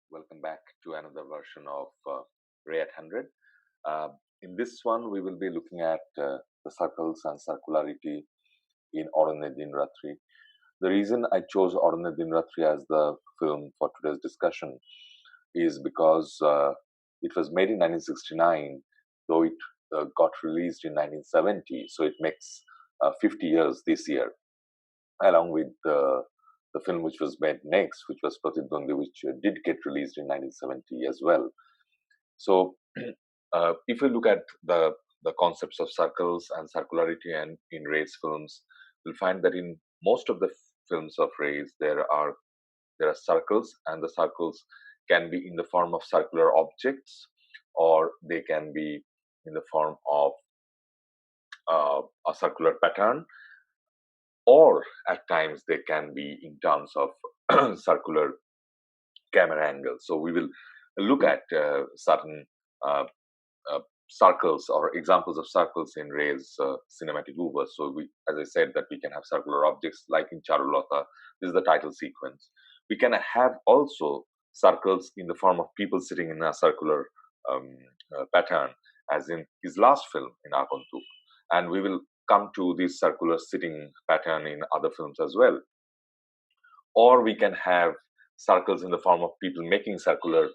Welcome back to another version of Ray at 100. In this one, we will be looking at the circles and circularity in Aranyer Ratri. The reason I chose Aranyer Ratri as the film for today's discussion is because it was made in 1969, though it got released in 1970, so it makes 50 years this year, along with the film which was made next, which was Pratidwandi, which did get released in 1970 as well. So, if you look at the concepts of circles and circularity and in Ray's films, you'll find that in most of the films of Ray's, there are circles, and the circles can be in the form of circular objects, or they can be in the form of a circular pattern, or at times they can be in terms of circular camera angles. So we will look at certain uh, circles or examples of circles in Ray's cinematic universe. So we, as I said, that we can have circular objects like in Charulata. This is the title sequence. We can have also circles in the form of people sitting in a circular pattern, as in his last film in Akontuk. And we will come to this circular sitting pattern in other films as well. Or we can have circles in the form of people making circular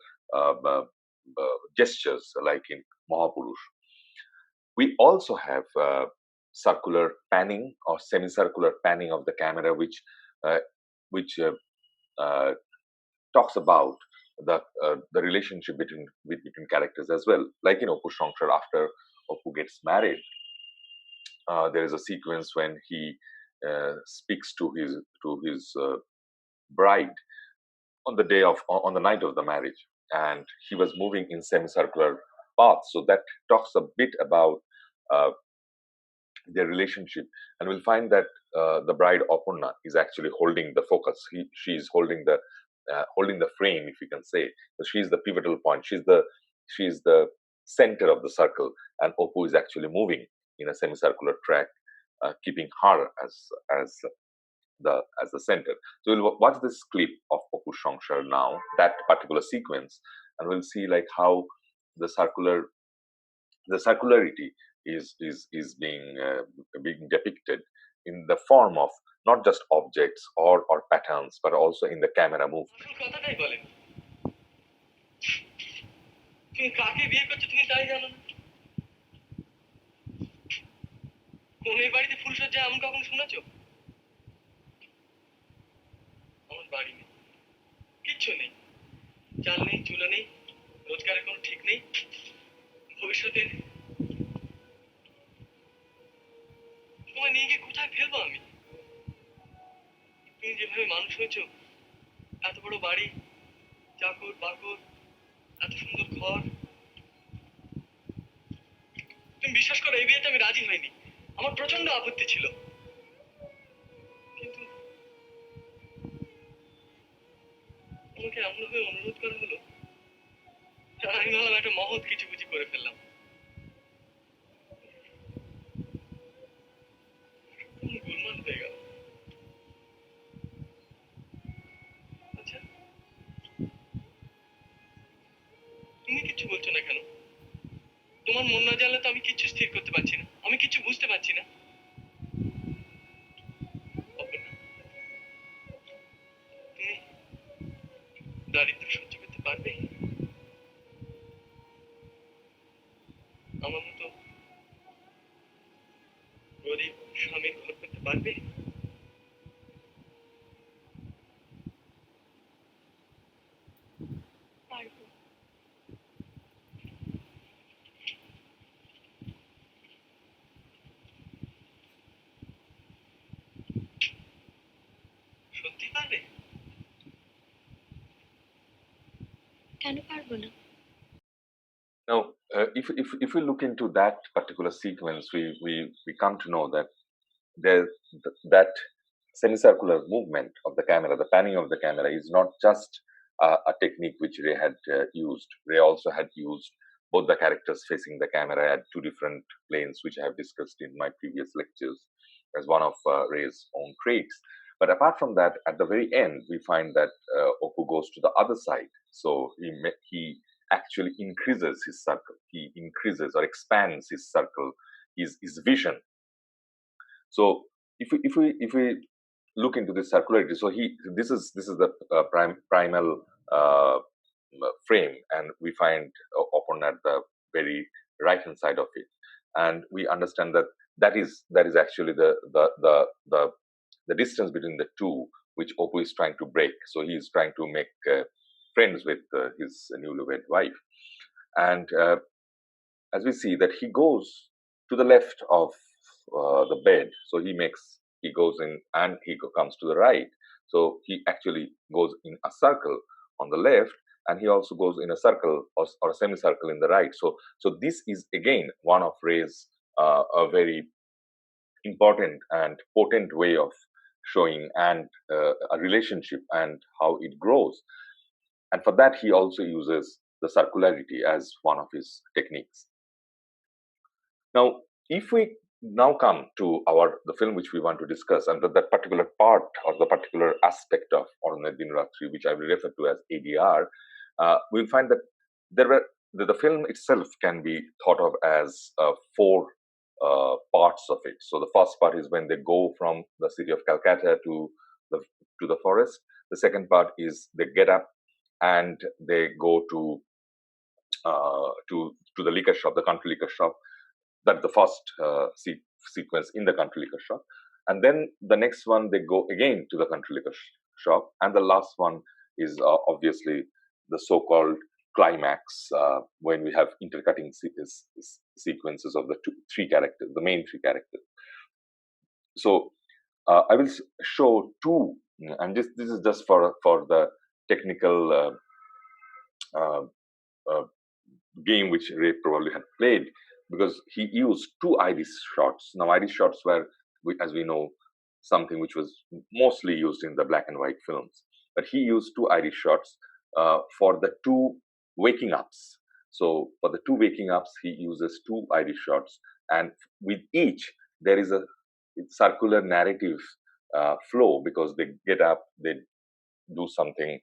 gestures, like in Mahapurush. We also have circular panning or semicircular panning of the camera, which talks about the relationship between characters as well. Like in Opu Shangshar, after Opu gets married, there is a sequence when he speaks to his bride on the night of the marriage, and he was moving in semicircular paths. So that talks a bit about uh, their relationship, and we'll find that the bride Apurna is actually holding the focus. She's holding the frame, if you can say. So she's the pivotal point. She's the center of the circle, and Opu is actually moving in a semicircular track, keeping her as the center. So we'll watch this clip of Opu Shangshar now, that particular sequence, and we'll see like how the circularity is being depicted in the form of not just objects or patterns, but also in the camera movement. চাল নেই, চুলো নেই, রোজগারের কোনো ঠিক নেই, ভবিষ্যতে তোমায় নিয়ে গিয়ে কোথায় ফেলবো আমি? তুমি যেভাবে মানুষ হয়েছো, এত বড় বাড়ি, চাকর বাকর, এত সুন্দর ঘর, তুমি বিশ্বাস করো এই বিয়েতে আমি রাজি হইনি। আমার প্রচন্ড আপত্তি ছিল, কিন্তু আমাকে এমনভাবে অনুরোধ করা হলো, আমি ভাবলাম একটা মহৎ কিছু বুঝি করে ফেললাম। গোলমাল হয়ে গেল। আচ্ছা, তুমি কিচ্ছু বলছো না কেন? তোমার মন না জানলে তো আমি কিচ্ছু স্থির করতে পারছি না, আমি কিচ্ছু বুঝতে পারছি না। তুমি দারিদ্র সহ্য করতে পারবে? আমার মতো গরিব স্বামীর ঘর করতে পারবে? পারবো। সত্যি পারবে? কেন পারবো না? Now, if we look into that particular sequence, we come to know that that semicircular movement of the camera, the panning of the camera, is not just a technique which Ray had used. Ray also had used both the characters facing the camera at two different planes, which I have discussed in my previous lectures as one of Ray's own traits. But apart from that, at the very end, we find that Opu goes to the other side So he actually increases his circle. He increases or expands his circle, his vision. So if we look into this circularity, so this is the primal frame, and we find upon at the very right hand side of it, and we understand that that is actually the distance between the two, which Oppo is trying to break. So he is trying to make friends with his newlywed wife, and as we see that he goes to the left of the bed, so he goes in and he comes to the right. So he actually goes in a circle on the left, and he also goes in a circle or a semicircle in the right. So this is again one of Ray's a very important and potent way of showing and a relationship and how it grows. And for that, he also uses the circularity as one of his techniques. Now, if we now come to the film which we want to discuss, and that particular part or the particular aspect of Aranyer Din Ratri, which I will refer to as ADR, we'll find that the film itself can be thought of as four parts of it. So the first part is when they go from the city of Calcutta to the forest. The second part is they get up and they go to the liquor shop, the country liquor shop. That's the first sequence in the country liquor shop. And then the next one, they go again to the country liquor shop. And the last one is obviously the so-called climax, when we have intercutting sequences of the three characters, the main three characters. So I will show two, and this is just for the technical game which Ray probably had played, because he used two iris shots. Now, iris shots were, as we know, something which was mostly used in the black and white films. But he used two iris shots for the two waking ups. So for the two waking ups, he uses two iris shots. And with each, there is a circular narrative flow, because they get up, they do something,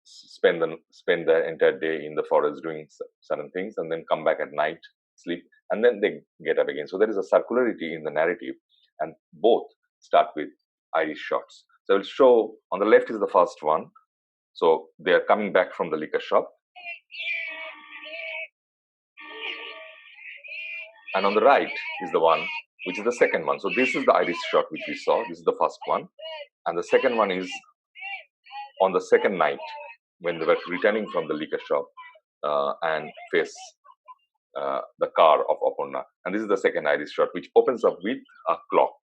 spend the entire day in the forest doing certain things, and then come back at night, sleep, and then they get up again. So there is a circularity in the narrative, and both start with iris shots. So I will show, on the left is the first one. So they are coming back from the liquor shop, and on the right is the one which is the second one. So this is the iris shot which we saw. This is the first one, and the second one is on the second night when they were returning from the liquor shop and face the car of Aparna. And this is the second iris shot, which opens up with a clock,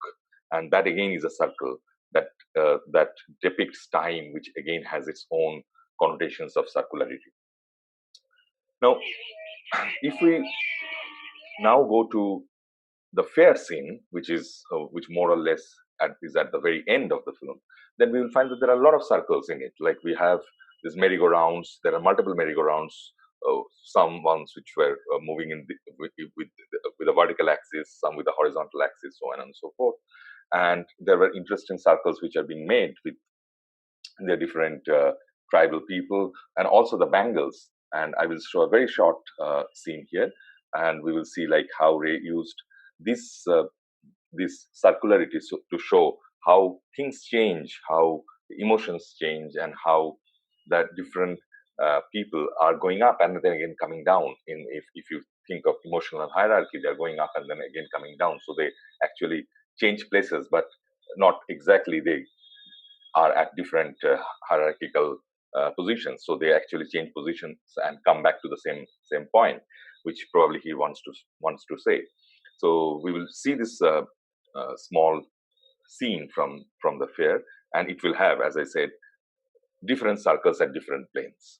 and that again is a circle that depicts time, which again has its own connotations of circularity. Now, if we now go to the fair scene, which more or less is at the very end of the film, then we will find that there are a lot of circles in it. Like we have these merry-go-rounds. There are multiple merry-go-rounds. Some ones which were moving with a vertical axis, some with a horizontal axis, so on and so forth. And there were interesting circles which are being made with the different tribal people, and also the bangles. And I will show a very short scene here, and we will see like how Ray used this circularity to show how things change, how emotions change, and how that different people are going up and then again coming down. If you think of emotional hierarchy, they're going up and then again coming down. So they actually change places, but not exactly. They are at different hierarchical positions. So they actually change positions and come back to the same point, which probably he wants to say. So we will see this small scene from the fair, and it will have, as I said, different circles at different planes.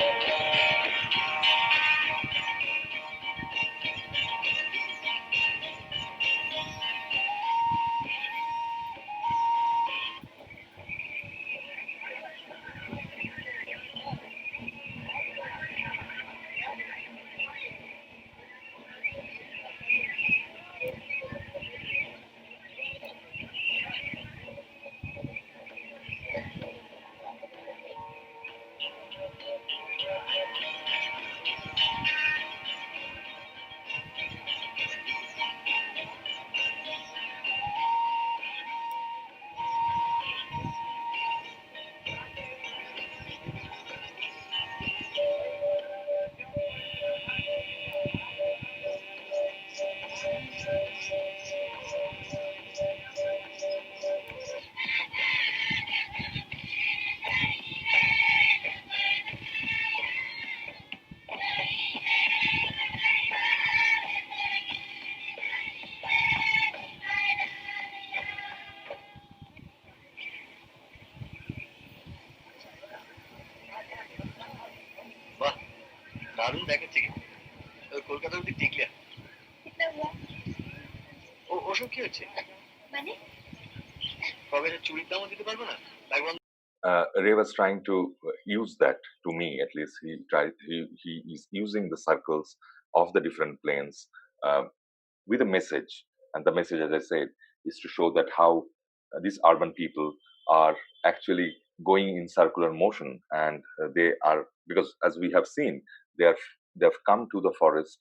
দারুণ দেখাচ্ছে কিন্তু কলকাতা অব্দি টিকলে ওসব কি হচ্ছে মানে কবে চুরির দামও দিতে পারবো না Ray was trying to use that, to me at least. He is using the circles of the different planes with a message. And the message, as I said, is to show that how these urban people are actually going in circular motion. And they are, because as we have seen, they have come to the forest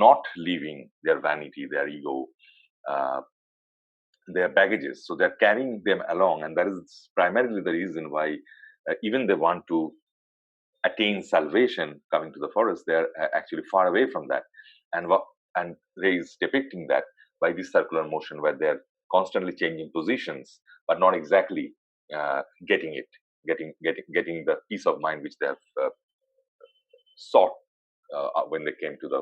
not leaving their vanity, their ego, their baggages. So they're carrying them along, and that is primarily the reason why even they want to attain salvation coming to the forest, they're actually far away from that. And Ray is depicting that by this circular motion where they're constantly changing positions but not exactly getting the peace of mind which they have sought when they came to the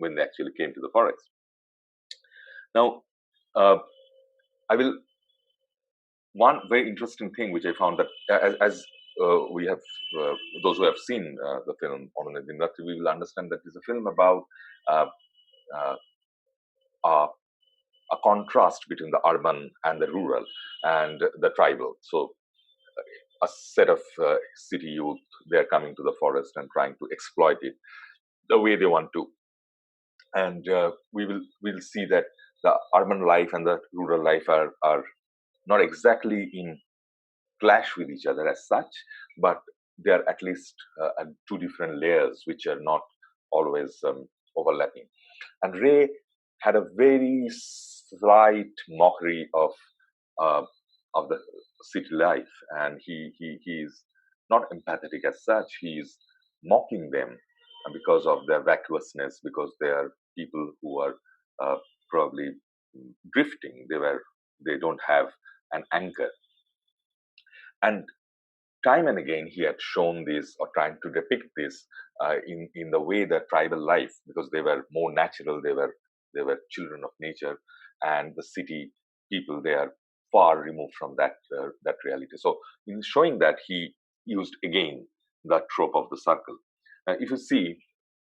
when they actually came to the forest. Now I will one very interesting thing which I found, that as we have those who have seen the film Aranyer, we will understand that it's a film about uh, uh, a contrast between the urban and the rural and the tribal. So a set of city youth, they're coming to the forest and trying to exploit it the way they want to. And we'll see that the urban life and the rural life are not exactly in clash with each other as such, but they are at least at two different layers which are not always overlapping. And Ray had a very slight mockery of the city life, and he is not empathetic as such. He is mocking them because of their vacuousness, because they are people who are probably drifting. They don't have an anchor. And time and again, he had shown this or trying to depict this in the way that tribal life, because they were more natural, they were children of nature, and the city people, they are far removed from that reality. So in showing that, he used again the trope of the circle. If you see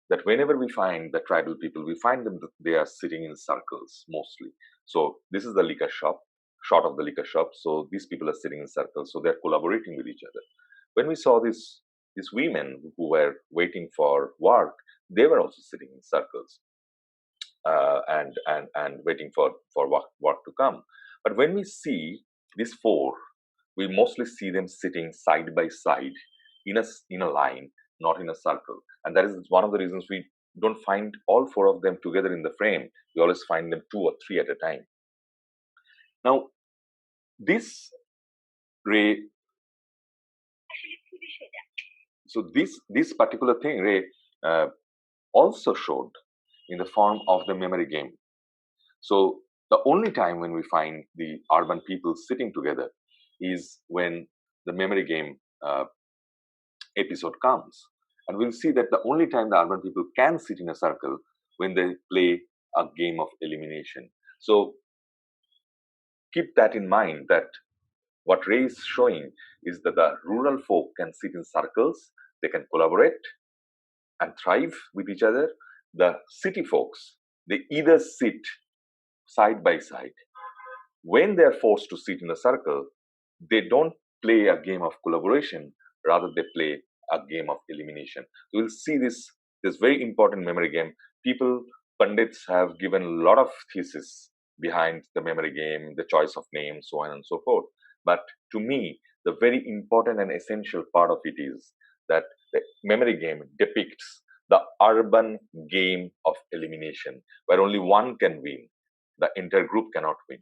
that whenever we find the tribal people, we find them that they are sitting in circles mostly. So this is the liquor shop, shot of the liquor shop. So these people are sitting in circles, so they're collaborating with each other. When we saw these women who were waiting for work, they were also sitting in circles and waiting for work to come. But when we see these four, we mostly see them sitting side by side in a line, not in a circle. And that is one of the reasons we don't find all four of them together in the frame. We always find them two or three at a time. Now, this Ray, so this particular thing, Ray also showed in the form of the memory game. So the only time when we find the urban people sitting together is when the memory game episode comes. And we'll see that the only time the urban people can sit in a circle when they play a game of elimination. So keep that in mind, that what Ray is showing is that the rural folk can sit in circles, they can collaborate and thrive with each other. The city folks, they either sit side by side. When they are forced to sit in a circle, they don't play a game of collaboration, rather they play a game of elimination. So we'll see this very important memory game. Pundits have given a lot of thesis behind the memory game, the choice of names, so on and so forth. But to me, the very important and essential part of it is that the memory game depicts the urban game of elimination, where only one can win. The entire group cannot win.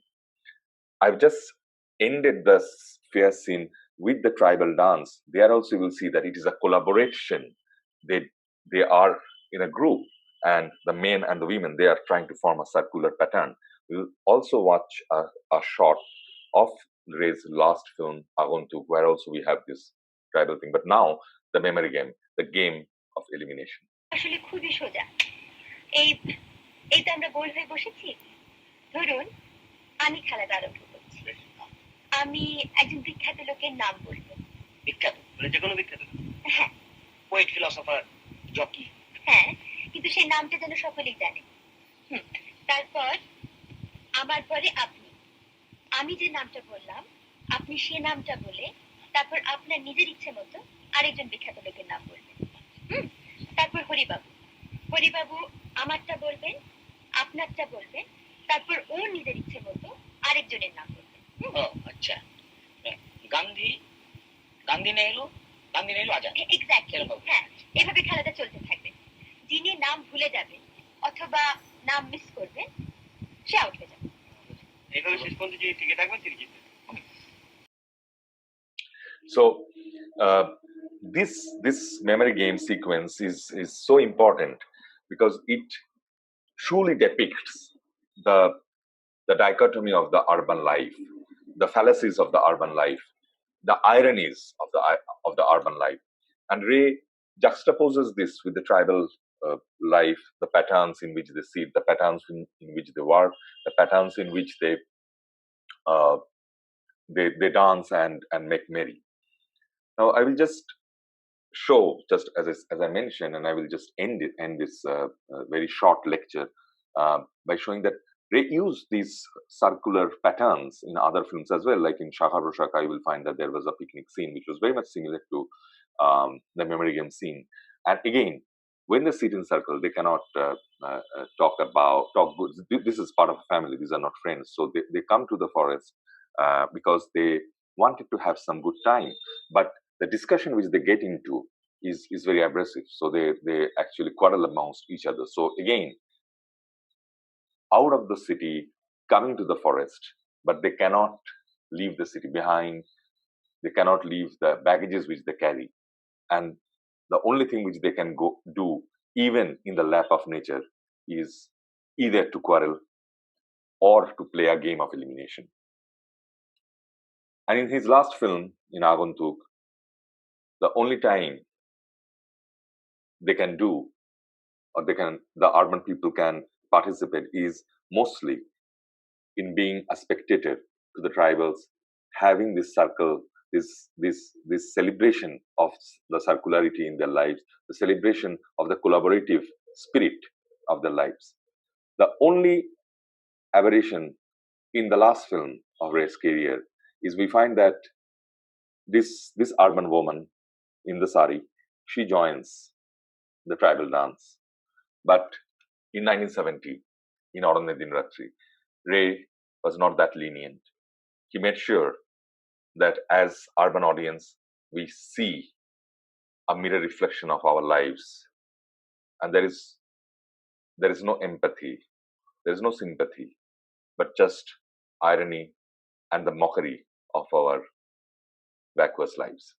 I've just ended the fair scene with the tribal dance. There also you will see that it is a collaboration. They are in a group, and the men and the women, they are trying to form a circular pattern. We'll also watch a shot of Ray's last film, Agontuk, where also we have this tribal thing. But now the memory game, the game of elimination. আসলে খুবই সোজা। এই তো আমরা গোল হয়ে বসেছি। ধরুন আমি খেলাটা আরম্ভ করছি। আমি একজন বিখ্যাত লোকের নাম বলবো। বিখ্যাত? মানে যে কোনো বিখ্যাত? হ্যাঁ। Poet, philosopher, jockey? হ্যাঁ, কিন্তু সেই নামটা যেন সকলেই জানে। তারপর আমার পরে আপনি, আমি যে নামটা বললাম আপনি সে নামটা বলে তারপর আপনার নিজের ইচ্ছে মতো আরেকজন বিখ্যাত লোকের নাম বলবেন। তারপর হরিবাবু, হরিবাবু আমারটা বলবেন, আপনারটা বলবেন, তারপর ও নিজের ইচ্ছে মতো আরেকজনের নাম বলবেন। আচ্ছা, গান্ধী, গান্ধী নেহরু, গান্ধী নেহরু আজাদ। এক্স্যাক্টলি, হ্যাঁ, এভাবে খেলাটা চলতে থাকবে। যিনি নাম ভুলে যাবে অথবা নাম মিস করবে সে আউট হয়ে যাবে। এইভাবে শেষ পর্যন্ত যদি টিকে থাকবেন তিনি জিতবেন। So this memory game sequence is so important because it truly depicts the dichotomy of the urban life, the fallacies of the urban life, the ironies of the urban life, and Ray juxtaposes this with the tribal life, the patterns in which they sit, the patterns in which they work, the patterns in which uh, they dance and make merry. Now I will just show, just as I mentioned, and I will just end this very short lecture by showing that they use these circular patterns in other films as well. Like in Shaka Roshaka, you will find that there was a picnic scene which was very much similar to the memory game scene. And again, when they sit in circle, they cannot talk good. This is part of a family. These are not friends. So they come to the forest because they wanted to have some good time. But the discussion which they get into is very abrasive. So they actually quarrel amongst each other. So again, out of the city, coming to the forest, but they cannot leave the city behind. They cannot leave the baggages which they carry. And the only thing which they can go do, even in the lap of nature, is either to quarrel or to play a game of elimination. And in his last film, in Aguntuk, the only time they can do, or the urban people can participate, is mostly in being a spectator to the tribals, having this circle, this celebration of the circularity in their lives, the celebration of the collaborative spirit of their lives. The only aberration in the last film of Ray's career is we find that this urban woman in the sari, she joins the tribal dance. But in 1970, in Aranyer Din Ratri, Ray was not that lenient. He made sure that as urban audience, we see a mirror reflection of our lives, and there is no empathy, there is no sympathy, but just irony and the mockery of our backwards lives.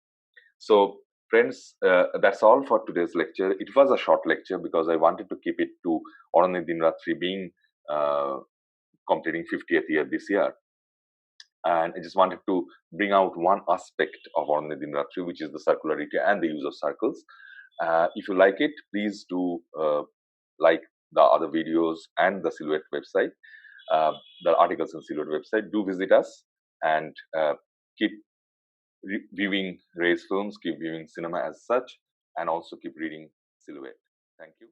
So friends, that's all for today's lecture. It was a short lecture because I wanted to keep it to Aranyer Din Ratri being completing 50th year this year. And I just wanted to bring out one aspect of Aranyer Din Ratri, which is the circularity and the use of circles. If you like it, please do like the other videos and the Silhouette website, the articles on Silhouette website. Do visit us and keep viewing Ray's films, keep viewing cinema as such, and also keep reading Silhouette. Thank you.